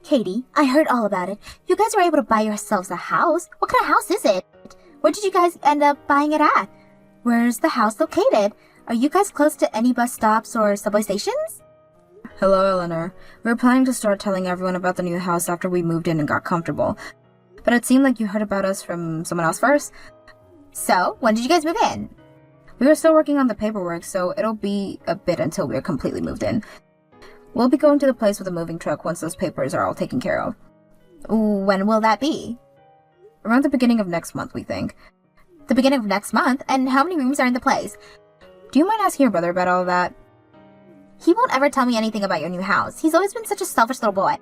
Katie, I heard all about it. You guys were able to buy yourselves a house. What kind of house is it? Where did you guys end up buying it at? Where's the house located? Are you guys close to any bus stops or subway stations? Hello, Eleanor. We were planning to start telling everyone about the new house after we moved in and got comfortable. But it seemed like you heard about us from someone else first. So, when did you guys move in? We were still working on the paperwork, so it'll be a bit until we're completely moved in. We'll be going to the place with a moving truck once those papers are all taken care of. When will that be? Around the beginning of next month, we think. The beginning of next month? And how many rooms are in the place? Do you mind asking your brother about all that? He won't ever tell me anything about your new house. He's always been such a selfish little boy.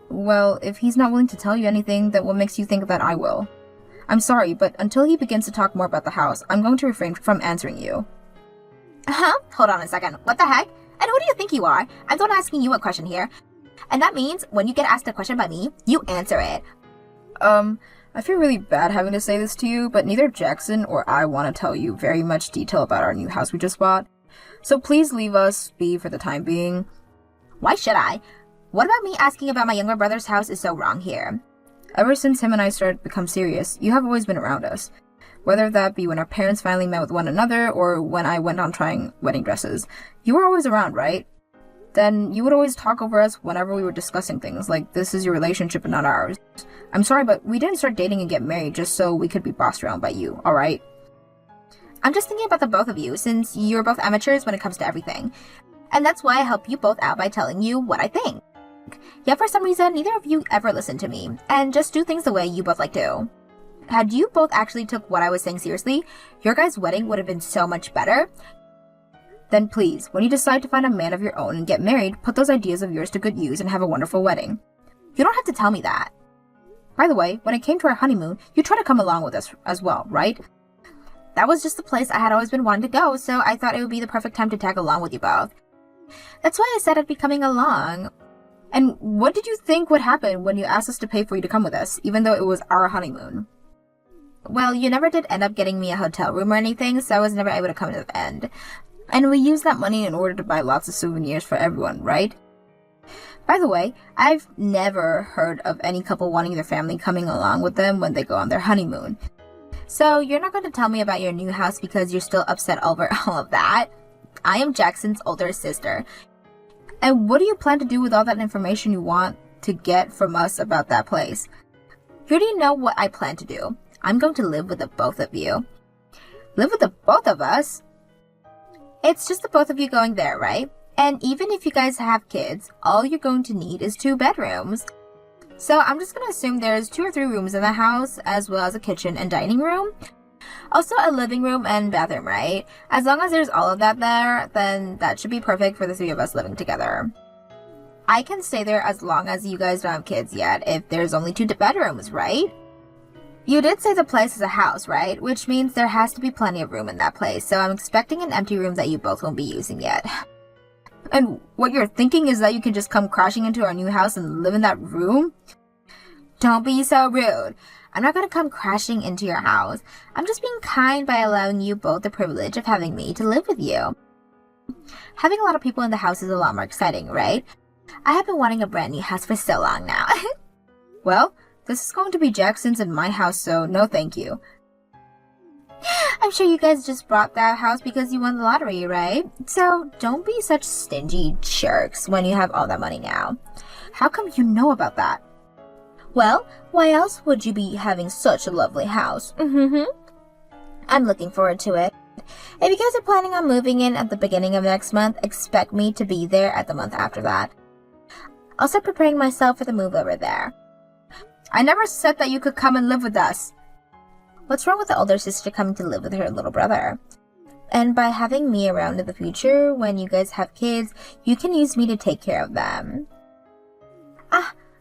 Well, if he's not willing to tell you anything, then what makes you think that I will? I'm sorry, but until he begins to talk more about the house, I'm going to refrain from answering you. Hold on a second. What the heck? And who do you think you are? I'm the one asking you a question here. And that means when you get asked a question by me, you answer it. I feel really bad having to say this to you, but neither Jackson or I want to tell you very much detail about our new house we just bought. So please leave us be for the time being. Why should I? What about me asking about my younger brother's house is so wrong here? Ever since him and I started to become serious, you have always been around us. Whether that be when our parents finally met with one another or when I went on trying wedding dresses. You were always around, right? Then you would always talk over us whenever we were discussing things, like this is your relationship and not ours. I'm sorry, but we didn't start dating and get married just so we could be bossed around by you, alright? I'm just thinking about the both of you, since you're both amateurs when it comes to everything. And that's why I help you both out by telling you what I think. Yet for some reason, neither of you ever listen to me, and just do things the way you both like to. Had you both actually took what I was saying seriously, your guys' wedding would have been so much better. Then please, when you decide to find a man of your own and get married, put those ideas of yours to good use and have a wonderful wedding. You don't have to tell me that. By the way, when it came to our honeymoon, you tried to come along with us as well, right? That was just the place I had always been wanting to go, so I thought it would be the perfect time to tag along with you both. That's why I said I'd be coming along. And what did you think would happen when you asked us to pay for you to come with us, even though it was our honeymoon? Well, you never did end up getting me a hotel room or anything, so I was never able to come to the end. And we used that money in order to buy lots of souvenirs for everyone, right? By the way, I've never heard of any couple wanting their family coming along with them when they go on their honeymoon. So you're not going to tell me about your new house because you're still upset over all of that? I am Jackson's older sister. And what do you plan to do with all that information you want to get from us about that place? You already know what I plan to do. I'm going to live with the both of you. Live with the both of us? It's just the both of you going there, right? And even if you guys have kids, all you're going to need is 2 bedrooms. So I'm just going to assume there's 2 or 3 rooms in the house, as well as a kitchen and dining room. Also a living room and bathroom, right? As long as there's all of that there, then that should be perfect for the 3 of us living together. I can stay there as long as you guys don't have kids yet, if there's only 2 bedrooms, right? You did say the place is a house, right? Which means there has to be plenty of room in that place, so I'm expecting an empty room that you both won't be using yet. And what you're thinking is that you can just come crashing into our new house and live in that room? Don't be so rude. I'm not going to come crashing into your house. I'm just being kind by allowing you both the privilege of having me to live with you. Having a lot of people in the house is a lot more exciting, right? I have been wanting a brand new house for so long now. Well, this is going to be Jackson's and my house, so no thank you. I'm sure you guys just bought that house because you won the lottery, right? So don't be such stingy jerks when you have all that money now. How come you know about that? Well, why else would you be having such a lovely house? I'm looking forward to it. If you guys are planning on moving in at the beginning of next month, expect me to be there at the month after that. I'll start preparing myself for the move over there. I never said that you could come and live with us. What's wrong with the older sister coming to live with her little brother? And by having me around in the future, when you guys have kids, you can use me to take care of them.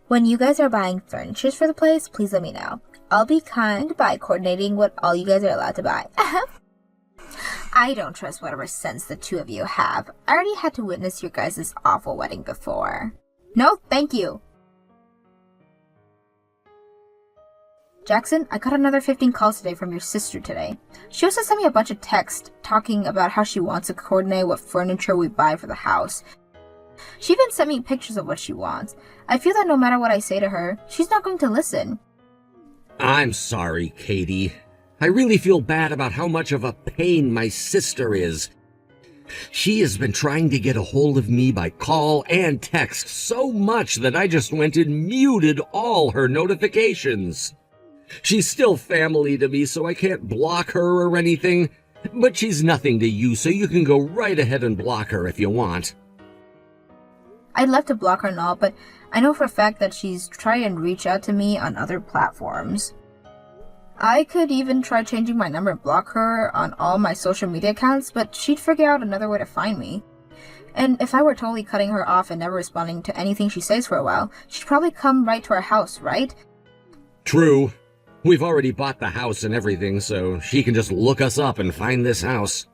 When you guys are buying furniture for the place, please let me know. I'll be kind by coordinating what all you guys are allowed to buy. I don't trust whatever sense the 2 of you have. I already had to witness your guys' awful wedding before. No, thank you. Jackson, I got another 15 calls today from your sister today. She also sent me a bunch of texts talking about how she wants to coordinate what furniture we buy for the house. She even sent me pictures of what she wants. I feel that no matter what I say to her, she's not going to listen. I'm sorry, Katie. I really feel bad about how much of a pain my sister is. She has been trying to get a hold of me by call and text so much that I just went and muted all her notifications. She's still family to me, so I can't block her or anything, but she's nothing to you, so you can go right ahead and block her if you want. I'd love to block her and all, but I know for a fact that she's trying to reach out to me on other platforms. I could even try changing my number and block her on all my social media accounts, but she'd figure out another way to find me. And if I were totally cutting her off and never responding to anything she says for a while, she'd probably come right to our house, right? True. We've already bought the house and everything, so she can just look us up and find this house.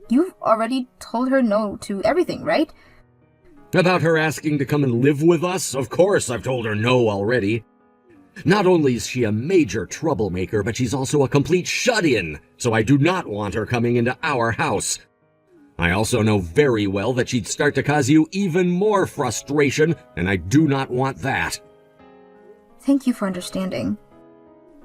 You've already told her no to everything, right? About her asking to come and live with us? Of course I've told her no already. Not only is she a major troublemaker, but she's also a complete shut-in, so I do not want her coming into our house. I also know very well that she'd start to cause you even more frustration, and I do not want that. Thank you for understanding.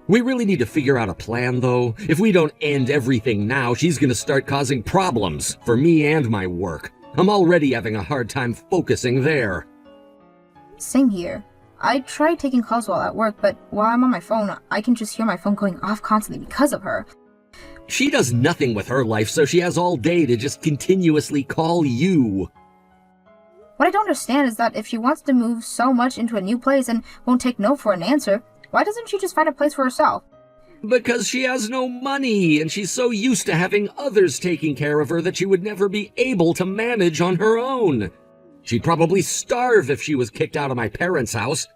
We really need to figure out a plan, though. If we don't end everything now, she's gonna start causing problems for me and my work. I'm already having a hard time focusing there. Same here. I try taking calls while at work, but while I'm on my phone, I can just hear my phone going off constantly because of her. She does nothing with her life, so she has all day to just continuously call you. What I don't understand is that if she wants to move so much into a new place and won't take no for an answer, why doesn't she just find a place for herself? Because she has no money, and she's so used to having others taking care of her that she would never be able to manage on her own. She'd probably starve if she was kicked out of my parents' house.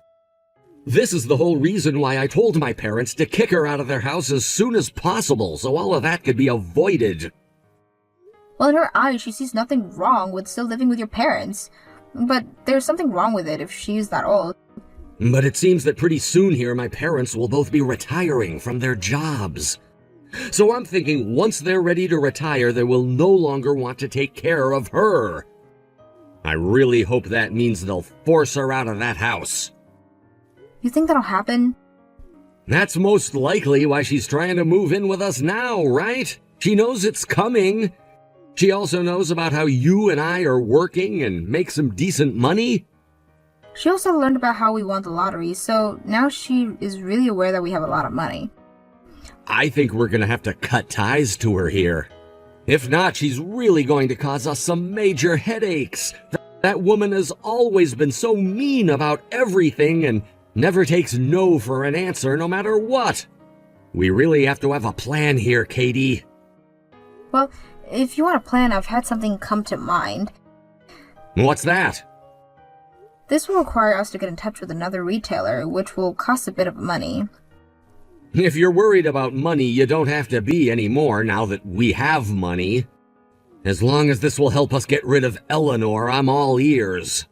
This is the whole reason why I told my parents to kick her out of their house as soon as possible, so all of that could be avoided. Well, in her eyes, she sees nothing wrong with still living with your parents. But there's something wrong with it if she's that old. But it seems that pretty soon here my parents will both be retiring from their jobs. So I'm thinking once they're ready to retire, they will no longer want to take care of her. I really hope that means they'll force her out of that house. You think that'll happen? That's most likely why she's trying to move in with us now, right? She knows it's coming. She also knows about how you and I are working and make some decent money. She also learned about how we won the lottery, so now she is really aware that we have a lot of money. I think we're gonna have to cut ties to her here. If not, she's really going to cause us some major headaches. That woman has always been so mean about everything and never takes no for an answer no matter what. We really have to have a plan here, Katie. Well, if you want a plan, I've had something come to mind. What's that? This will require us to get in touch with another retailer, which will cost a bit of money. If you're worried about money, you don't have to be anymore now that we have money. As long as this will help us get rid of Eleanor, I'm all ears.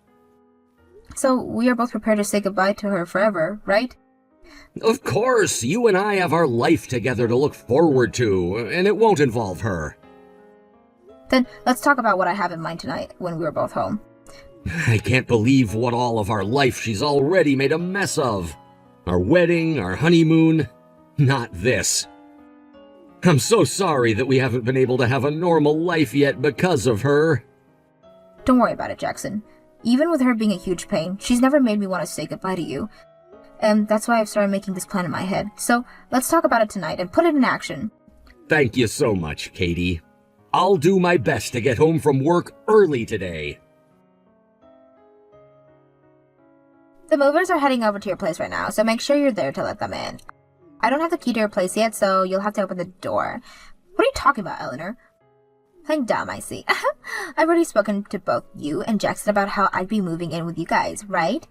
So we are both prepared to say goodbye to her forever, right? Of course, you and I have our life together to look forward to, and it won't involve her. Then let's talk about what I have in mind tonight when we are both home. I can't believe what all of our life she's already made a mess of. Our wedding, our honeymoon, not this. I'm so sorry that we haven't been able to have a normal life yet because of her. Don't worry about it, Jackson. Even with her being a huge pain, she's never made me want to say goodbye to you. And that's why I've started making this plan in my head. So let's talk about it tonight and put it in action. Thank you so much, Katie. I'll do my best to get home from work early today. The movers are heading over to your place right now, so make sure you're there to let them in. I don't have the key to your place yet, so you'll have to open the door. What are you talking about, Eleanor? Playing dumb, I see. I've already spoken to both you and Jackson about how I'd be moving in with you guys, right?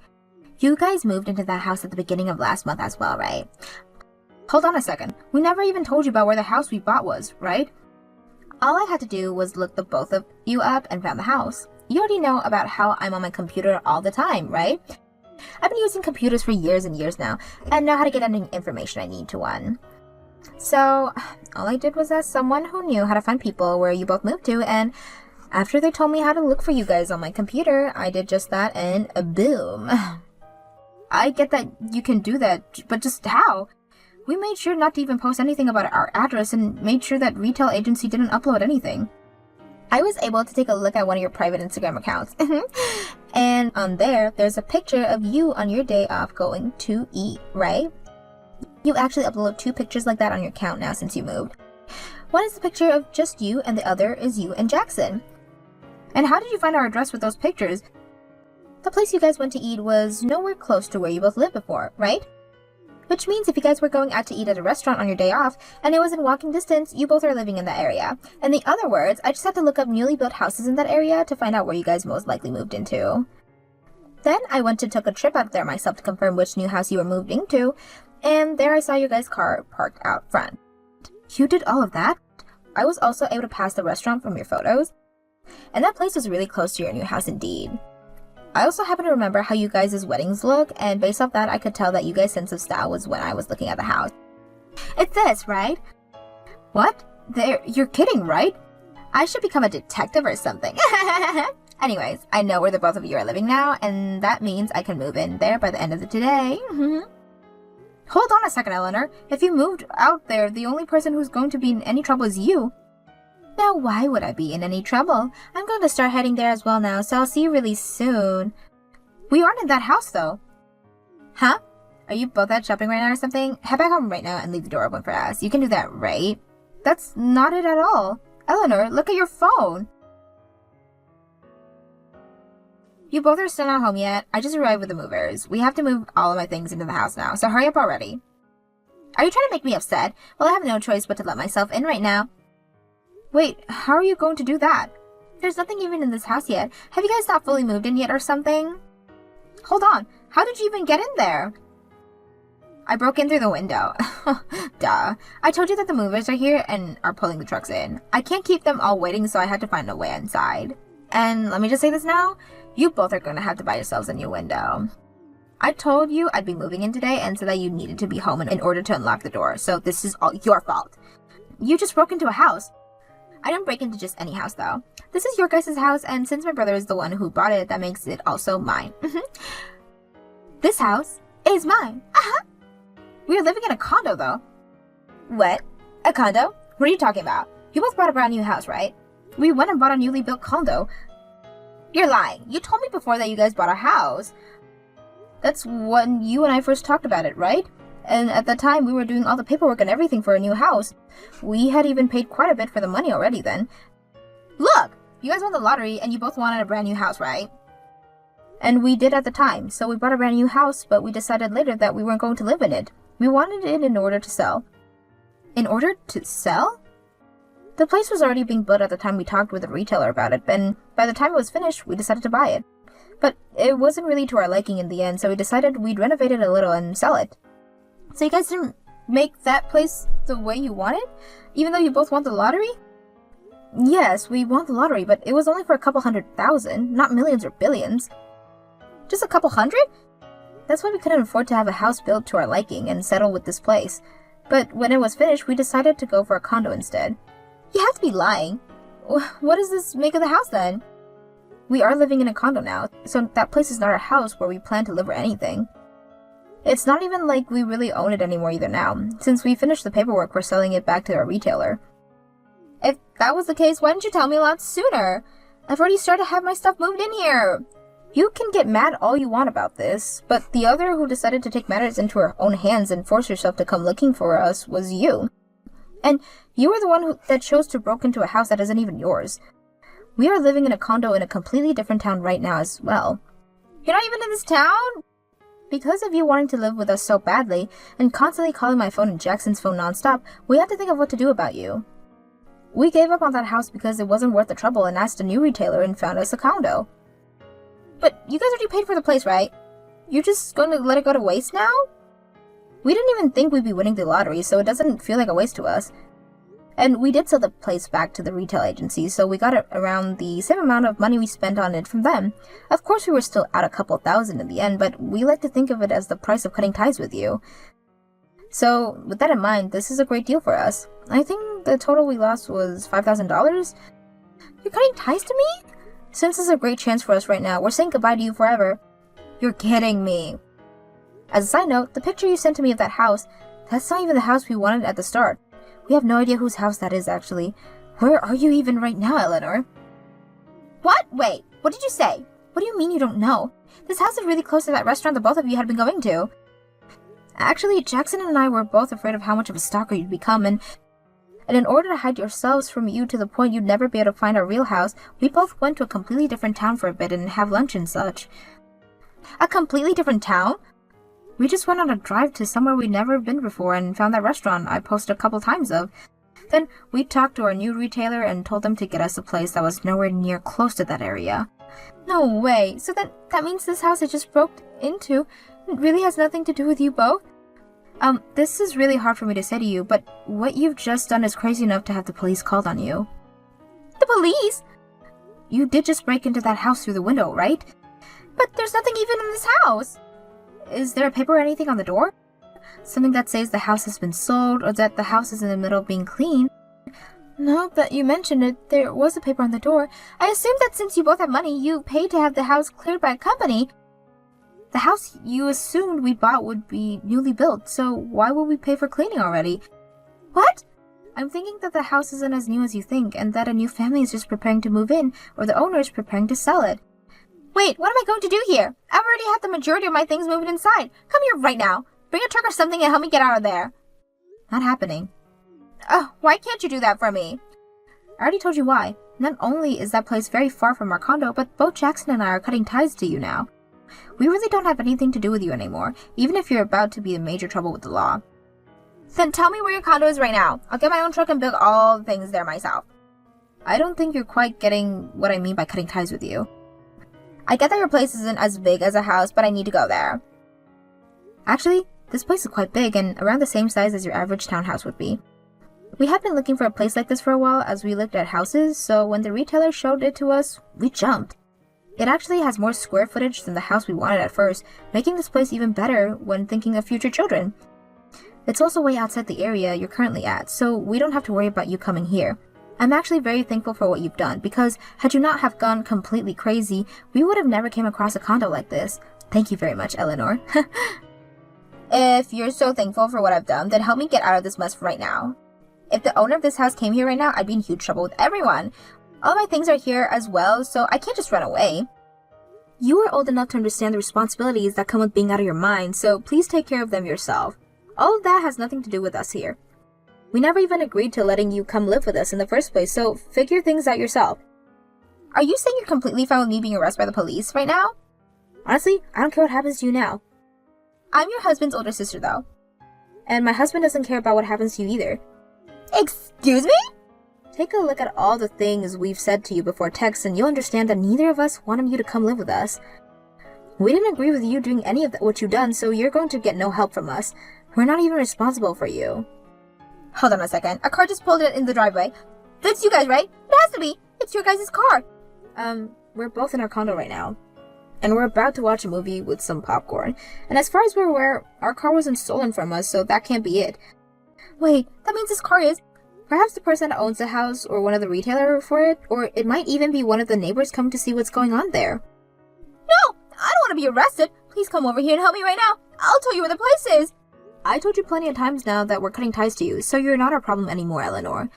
You guys moved into that house at the beginning of last month as well, right? Hold on a second. We never even told you about where the house we bought was, right? All I had to do was look the both of you up and found the house. You already know about how I'm on my computer all the time, right? I've been using computers for years and years now, and know how to get any information I need to one. So, all I did was ask someone who knew how to find people where you both moved to, and After they told me how to look for you guys on my computer, I did just that and boom. I get that you can do that, but just how? We made sure not to even post anything about our address and made sure that retail agency didn't upload anything. I was able to take a look at one of your private Instagram accounts. And on there's a picture of you on your day off going to eat, right? You actually upload 2 pictures like that on your account now since you moved. One is a picture of just you and the other is you and Jackson. And how did you find our address with those pictures? The place you guys went to eat was nowhere close to where you both lived before, right? Which means if you guys were going out to eat at a restaurant on your day off and it was in walking distance, you both are living in that area. In the other words, I just had to look up newly built houses in that area to find out where you guys most likely moved into. Then I went to took a trip out there myself to confirm which new house you were moved into, and there I saw your guys' car parked out front. You did all of that? I was also able to pass the restaurant from your photos, and that place was really close to your new house indeed. I also happen to remember how you guys' weddings look, and based off that, I could tell that you guys' sense of style was when I was looking at the house. It's this, right? What? You're kidding, right? I should become a detective or something. Anyways, I know where the both of you are living now, and that means I can move in there by the end of the day. Hold on a second, Eleanor. If you moved out there, the only person who's going to be in any trouble is you. Now, why would I be in any trouble? I'm going to start heading there as well now, so I'll see you really soon. We aren't in that house, though. Huh? Are you both out shopping right now or something? Head back home right now and leave the door open for us. You can do that, right? That's not it at all. Eleanor, look at your phone. You both are still not home yet. I just arrived with the movers. We have to move all of my things into the house now, so hurry up already. Are you trying to make me upset? Well, I have no choice but to let myself in right now. Wait, how are you going to do that? There's nothing even in this house yet. Have you guys not fully moved in yet or something? Hold on, how did you even get in there? I broke in through the window. Duh. I told you that the movers are here and are pulling the trucks in. I can't keep them all waiting, so I had to find a way inside. And let me just say this now, you both are going to have to buy yourselves a new window. I told you I'd be moving in today and said that you needed to be home in order to unlock the door, so this is all your fault. You just broke into a house. I didn't break into just any house, though. This is your guys' house, and since my brother is the one who bought it, that makes it also mine. This house is mine. We are living in a condo, though. What? A condo? What are you talking about? You both bought a brand new house, right? We went and bought a newly built condo. You're lying. You told me before that you guys bought a house. That's when you and I first talked about it, right? And at the time, we were doing all the paperwork and everything for a new house. We had even paid quite a bit for the money already then. Look! You guys won the lottery and you both wanted a brand new house, right? And we did at the time, so we bought a brand new house, but we decided later that we weren't going to live in it. We wanted it in order to sell. In order to sell? The place was already being built at the time we talked with the retailer about it, and by the time it was finished, we decided to buy it. But it wasn't really to our liking in the end, so we decided we'd renovate it a little and sell it. So you guys didn't make that place the way you wanted? Even though you both won the lottery? Yes, we won the lottery, but it was only for a couple 100,000, not millions or billions. Just a couple hundred? That's why we couldn't afford to have a house built to our liking and settle with this place. But when it was finished, we decided to go for a condo instead. You have to be lying. What does this make of the house then? We are living in a condo now, so that place is not our house where we plan to live or anything. It's not even like we really own it anymore either now. Since we finished the paperwork, we're selling it back to our retailer. If that was the case, why didn't you tell me a lot sooner? I've already started to have my stuff moved in here. You can get mad all you want about this, but the other who decided to take matters into her own hands and force herself to come looking for us was you. And you were the one that chose to break into a house that isn't even yours. We are living in a condo in a completely different town right now as well. You're not even in this town? Because of you wanting to live with us so badly, and constantly calling my phone and Jackson's phone nonstop, we had to think of what to do about you. We gave up on that house because it wasn't worth the trouble and asked a new retailer and found us a condo. But you guys already paid for the place, right? You're just going to let it go to waste now? We didn't even think we'd be winning the lottery, so it doesn't feel like a waste to us. And we did sell the place back to the retail agency, so we got around the same amount of money we spent on it from them. Of course, we were still out a couple thousand in the end, but we like to think of it as the price of cutting ties with you. So, with that in mind, this is a great deal for us. I think the total we lost was $5,000. You're cutting ties to me? Since this is a great chance for us right now, we're saying goodbye to you forever. You're kidding me. As a side note, the picture you sent to me of that house, that's not even the house we wanted at the start. We have no idea whose house that is, actually. Where are you even right now, Eleanor? What? Wait, what did you say? What do you mean you don't know? This house is really close to that restaurant that both of you had been going to. Actually, Jackson and I were both afraid of how much of a stalker you'd become, and in order to hide yourselves from you to the point you'd never be able to find our real house, we both went to a completely different town for a bit and have lunch and such. A completely different town? We just went on a drive to somewhere we'd never been before and found that restaurant I posted a couple times of. Then we talked to our new retailer and told them to get us a place that was nowhere near close to that area. No way. So that means this house I just broke into really has nothing to do with you both? This is really hard for me to say to you, but what you've just done is crazy enough to have the police called on you. The police? You did just break into that house through the window, right? But there's nothing even in this house. Is there a paper or anything on the door? Something that says the house has been sold or that the house is in the middle of being cleaned? Now that you mention it, there was a paper on the door. I assume that since you both have money, you paid to have the house cleared by a company. The house you assumed we bought would be newly built, so why would we pay for cleaning already? What? I'm thinking that the house isn't as new as you think, and that a new family is just preparing to move in, or the owner is preparing to sell it. Wait, what am I going to do here? I've already had the majority of my things moved inside. Come here right now. Bring a truck or something and help me get out of there. Not happening. Oh, why can't you do that for me? I already told you why. Not only is that place very far from our condo, but both Jackson and I are cutting ties to you now. We really don't have anything to do with you anymore, even if you're about to be in major trouble with the law. Then tell me where your condo is right now. I'll get my own truck and build all the things there myself. I don't think you're quite getting what I mean by cutting ties with you. I get that your place isn't as big as a house, but I need to go there. Actually, this place is quite big and around the same size as your average townhouse would be. We had been looking for a place like this for a while as we looked at houses, so when the retailer showed it to us, we jumped. It actually has more square footage than the house we wanted at first, making this place even better when thinking of future children. It's also way outside the area you're currently at, so we don't have to worry about you coming here. I'm actually very thankful for what you've done, because had you not have gone completely crazy, we would have never came across a condo like this. Thank you very much, Eleanor. If you're so thankful for what I've done, then help me get out of this mess right now. If the owner of this house came here right now, I'd be in huge trouble with everyone. All my things are here as well, so I can't just run away. You are old enough to understand the responsibilities that come with being out of your mind, so please take care of them yourself. All of that has nothing to do with us here. We never even agreed to letting you come live with us in the first place, so figure things out yourself. Are you saying you're completely fine with me being arrested by the police right now? Honestly, I don't care what happens to you now. I'm your husband's older sister, though. And my husband doesn't care about what happens to you either. Excuse me? Take a look at all the things we've said to you before text and you'll understand that neither of us wanted you to come live with us. We didn't agree with you doing any of what you've done, so you're going to get no help from us. We're not even responsible for you. Hold on a second. A car just pulled in the driveway. That's you guys, right? It has to be. It's your guys' car. We're both in our condo right now. And we're about to watch a movie with some popcorn. And as far as we're aware, our car wasn't stolen from us, so that can't be it. Wait, that means this car is... Perhaps the person that owns the house or one of the retailers for it, or it might even be one of the neighbors come to see what's going on there. No! I don't want to be arrested. Please come over here and help me right now. I'll tell you where the place is. I told you plenty of times now that we're cutting ties to you, so you're not our problem anymore, Eleanor.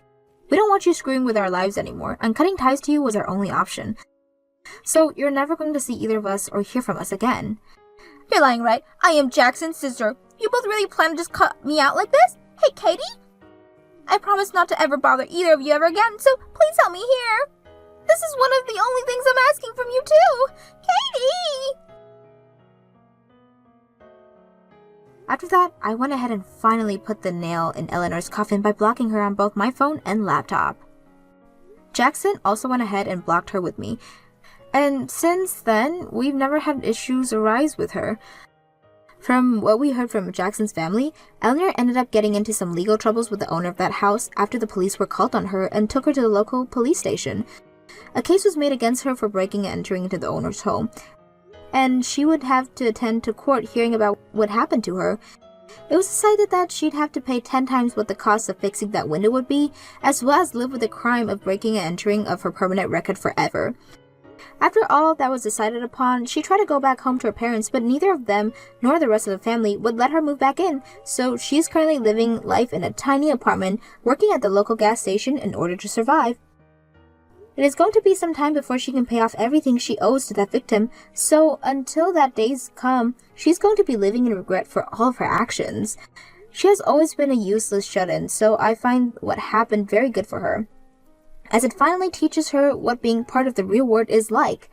We don't want you screwing with our lives anymore, and cutting ties to you was our only option. So you're never going to see either of us or hear from us again. You're lying, right? I am Jackson's sister. You both really plan to just cut me out like this? Hey, Katie? I promise not to ever bother either of you ever again, so please help me here. This is one of the only things I'm asking from you too. Katie! After that, I went ahead and finally put the nail in Eleanor's coffin by blocking her on both my phone and laptop. Jackson also went ahead and blocked her with me, and since then, we've never had issues arise with her. From what we heard from Jackson's family, Eleanor ended up getting into some legal troubles with the owner of that house after the police were called on her and took her to the local police station. A case was made against her for breaking and entering into the owner's home, and she would have to attend to court hearing about what happened to her. It was decided that she'd have to pay 10 times what the cost of fixing that window would be, as well as live with the crime of breaking and entering of her permanent record forever. After all that was decided upon, she tried to go back home to her parents, but neither of them nor the rest of the family would let her move back in, so she's currently living life in a tiny apartment, working at the local gas station in order to survive. It is going to be some time before she can pay off everything she owes to that victim, so until that day's come, she's going to be living in regret for all of her actions. She has always been a useless shut-in, so I find what happened very good for her, as it finally teaches her what being part of the real world is like.